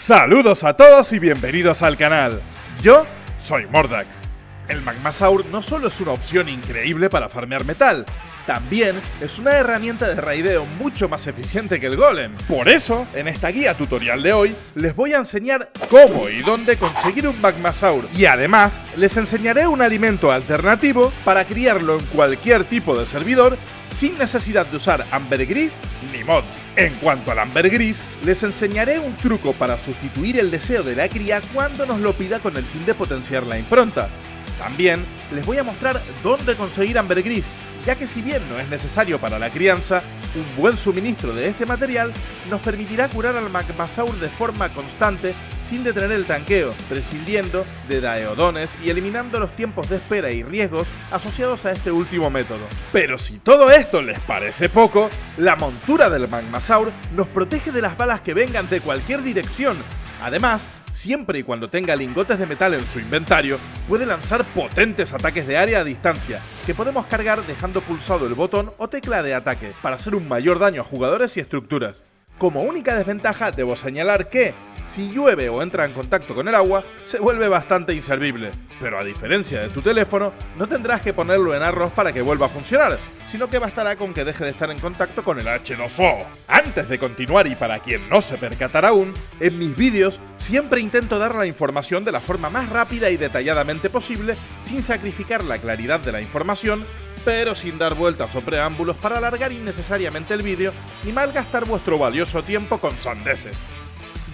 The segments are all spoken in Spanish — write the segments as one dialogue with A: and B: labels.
A: Saludos a todos y bienvenidos al canal. Yo soy Mordax. El Magmasaur no solo es una opción increíble para farmear metal, también es una herramienta de raideo mucho más eficiente que el Golem. Por eso, en esta guía tutorial de hoy, les voy a enseñar cómo y dónde conseguir un Magmasaur. Y además, les enseñaré un alimento alternativo para criarlo en cualquier tipo de servidor sin necesidad de usar ambergris ni mods. En cuanto al ambergris, les enseñaré un truco para sustituir el deseo de la cría cuando nos lo pida con el fin de potenciar la impronta. También les voy a mostrar dónde conseguir ambergris, ya que si bien no es necesario para la crianza, un buen suministro de este material nos permitirá curar al Magmasaur de forma constante sin detener el tanqueo, prescindiendo de daeodones y eliminando los tiempos de espera y riesgos asociados a este último método. Pero si todo esto les parece poco, la montura del Magmasaur nos protege de las balas que vengan de cualquier dirección. Además, siempre y cuando tenga lingotes de metal en su inventario, puede lanzar potentes ataques de área a distancia, que podemos cargar dejando pulsado el botón o tecla de ataque, para hacer un mayor daño a jugadores y estructuras. Como única desventaja, debo señalar que, si llueve o entra en contacto con el agua, se vuelve bastante inservible. Pero a diferencia de tu teléfono, no tendrás que ponerlo en arroz para que vuelva a funcionar, sino que bastará con que deje de estar en contacto con el H2O. Antes de continuar, y para quien no se percatará aún, en mis vídeos siempre intento dar la información de la forma más rápida y detalladamente posible, sin sacrificar la claridad de la información, pero sin dar vueltas o preámbulos para alargar innecesariamente el vídeo ni malgastar vuestro valioso tiempo con sandeces,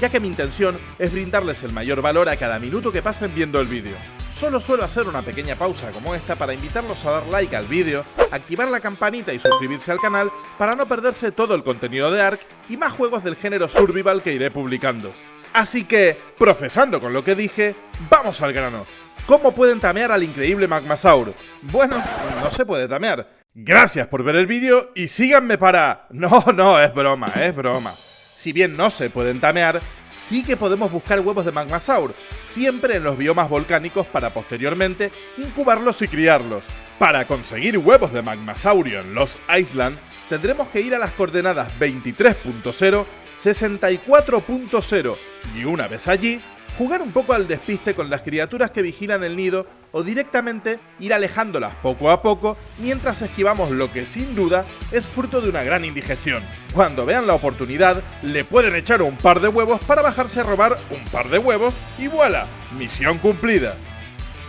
A: ya que mi intención es brindarles el mayor valor a cada minuto que pasen viendo el vídeo. Solo suelo hacer una pequeña pausa como esta para invitarlos a dar like al vídeo, activar la campanita y suscribirse al canal para no perderse todo el contenido de Ark y más juegos del género survival que iré publicando. Así que, profesando con lo que dije, vamos al grano. ¿Cómo pueden tamear al increíble Magmasaur? Bueno, no se puede tamear. Gracias por ver el vídeo y síganme para... No, es broma. Si bien no se pueden tamear, sí que podemos buscar huevos de Magmasaur, siempre en los biomas volcánicos para posteriormente incubarlos y criarlos. Para conseguir huevos de Magmasaurio en Lost Island, tendremos que ir a las coordenadas 23.0, 64.0 y una vez allí, jugar un poco al despiste con las criaturas que vigilan el nido o directamente ir alejándolas poco a poco mientras esquivamos lo que sin duda es fruto de una gran indigestión. Cuando vean la oportunidad, le pueden echar un par de huevos para bajarse a robar un par de huevos y ¡voilá! Misión cumplida.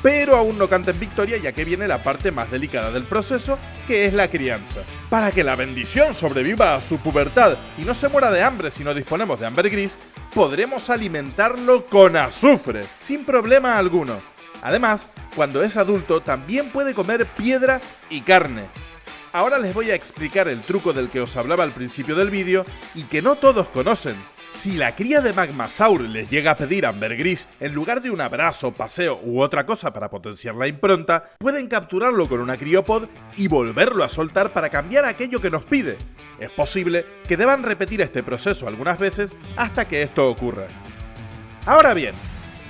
A: Pero aún no canten victoria, ya que viene la parte más delicada del proceso, que es la crianza. Para que la bendición sobreviva a su pubertad y no se muera de hambre si no disponemos de ambergris, podremos alimentarlo con azufre, sin problema alguno. Además, cuando es adulto también puede comer piedra y carne. Ahora les voy a explicar el truco del que os hablaba al principio del vídeo y que no todos conocen. Si la cría de Magmasaur les llega a pedir ambergris en lugar de un abrazo, paseo u otra cosa para potenciar la impronta, pueden capturarlo con una criopod y volverlo a soltar para cambiar aquello que nos pide. Es posible que deban repetir este proceso algunas veces hasta que esto ocurra. Ahora bien,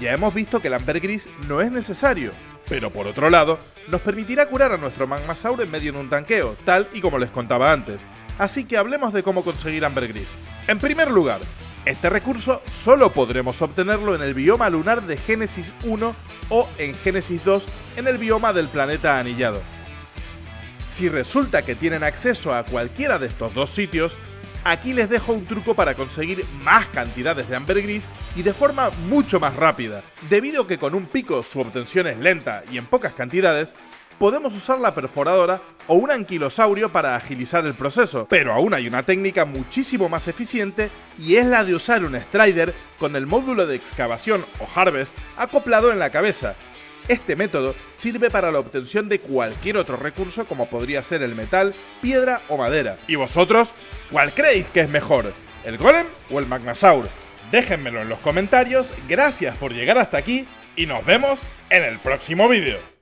A: ya hemos visto que el ambergris no es necesario, pero por otro lado, nos permitirá curar a nuestro Magmasaur en medio de un tanqueo, tal y como les contaba antes. Así que hablemos de cómo conseguir ambergris. En primer lugar, este recurso solo podremos obtenerlo en el bioma lunar de Génesis 1 o en Génesis 2 en el bioma del planeta anillado. Si resulta que tienen acceso a cualquiera de estos dos sitios, aquí les dejo un truco para conseguir más cantidades de ambergris y de forma mucho más rápida. Debido a que con un pico su obtención es lenta y en pocas cantidades, podemos usar la perforadora o un anquilosaurio para agilizar el proceso, pero aún hay una técnica muchísimo más eficiente y es la de usar un Strider con el módulo de excavación o Harvest acoplado en la cabeza. Este método sirve para la obtención de cualquier otro recurso como podría ser el metal, piedra o madera. ¿Y vosotros? ¿Cuál creéis que es mejor? ¿El Golem o el Magmasaur? Déjenmelo en los comentarios, gracias por llegar hasta aquí y nos vemos en el próximo vídeo.